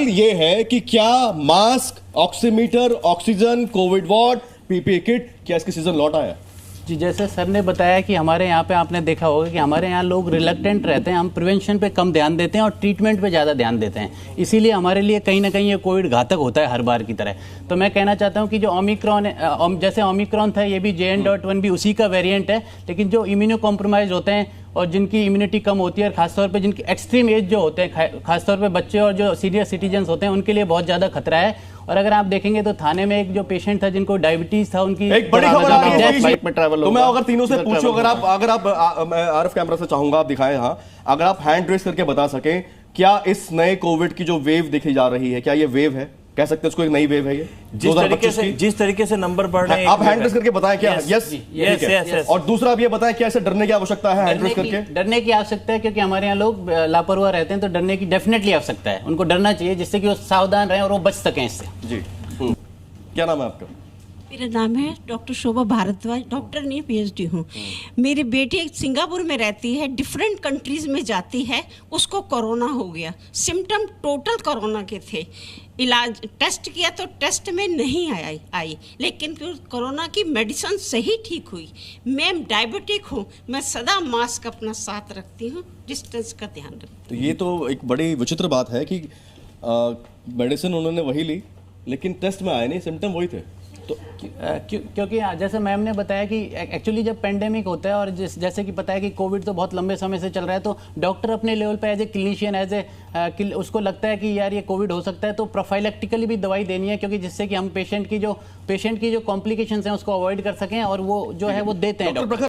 सवाल ये है कि क्या mask, oximeter, oxygen, Covid ward, PPE kit, क्या इसकी सीजन लौट आया? जी, जैसे सर ने बताया कि हमारे यहाँ पे आपने देखा होगा कि हमारे यहाँ लोग रिलक्टेंट रहते हैं, हम प्रिवेंशन पे कम ध्यान देते हैं और ट्रीटमेंट पे ज़्यादा ध्यान देते हैं। इसीलिए हमारे लिए कहीं ना कहीं ये कोविड घातक होता है हर बार की तरह। तो मैं कहना चाहता हूँ कि जो ओमिक्रॉन जैसे ओमिक्रॉन था, ये भी JN.1 भी उसी का वेरिएंट है, लेकिन जो इम्यूनो कॉम्प्रोमाइज होते हैं और जिनकी इम्यूनिटी कम होती है, और खासतौर पे जिनकी एक्सट्रीम एज जो होते हैं, खासतौर पे बच्चे और जो सीनियर सिटीजन्स होते हैं, उनके लिए बहुत ज़्यादा खतरा है। और अगर आप देखेंगे तो थाने में एक जो पेशेंट था जिनको डायबिटीज था, उनकी एक बड़ी खबर आ रही है फ्लाइट में ट्रैवल तो मैं अगर तीनों से पूछूं, अगर आप मैं आरएफ कैमरा से चाहूंगा आप दिखाएं, हाँ, अगर आप हैंड रेस करके बता सकें, क्या इस नए कोविड की जो वेव देखी जा रही है, क्या ये वेव है? कह सकते हैं उसको एक नई वेव है ये? जिस तरीके से नंबर बढ़ रहे हैं, आप हैंड रेस करके बताएं क्या? यस। और दूसरा आप ये बताएं, क्या इसे डरने की आवश्यकता है? हैंड रेस करके डरने की आवश्यकता है, क्योंकि हमारे यहाँ लोग लापरवाह रहते हैं, तो डरने की डेफिनेटली आवश्यकता है। उनको डरना चाहिए जिससे कि वो सावधान रहें और वो बच सकें इससे। जी। क्या नाम है आपका? मेरा नाम है डॉक्टर शोभा भारद्वाज। डॉक्टर नहीं, PhD हूँ। मेरी बेटी सिंगापुर में रहती है, डिफरेंट कंट्रीज में जाती है, उसको कोरोना हो गया। सिम्टम टोटल कोरोना के थे। इलाज टेस्ट किया तो टेस्ट में नहीं आई, लेकिन कोरोना की मेडिसिन से ही ठीक हुई। मैं डायबिटिक हूँ, मैं सदा मास्क अपना साथ रखती हूँ, डिस्टेंस का ध्यान रखती हूँ। तो ये तो एक बड़ी विचित्र बात है कि मेडिसिन उन्होंने वही ली, लेकिन टेस्ट में आए नहीं, सिम्टम वही थे। तो क्योंकि जैसे मैम ने बताया कि एक्चुअली जब पेंडेमिक होता है और जैसे कि पता है कि कोविड तो बहुत लंबे समय से चल रहा है, तो डॉक्टर अपने लेवल पे एज ए क्लिनिशियन उसको लगता है कि यार ये कोविड हो सकता है, तो प्रोफाइलेक्टिकली भी दवाई देनी है, क्योंकि जिससे कि हम पेशेंट की जो कॉम्प्लिकेशंस हैं उसको अवॉइड कर सकें, और वो जो है वो देते हैं डॉक्टर।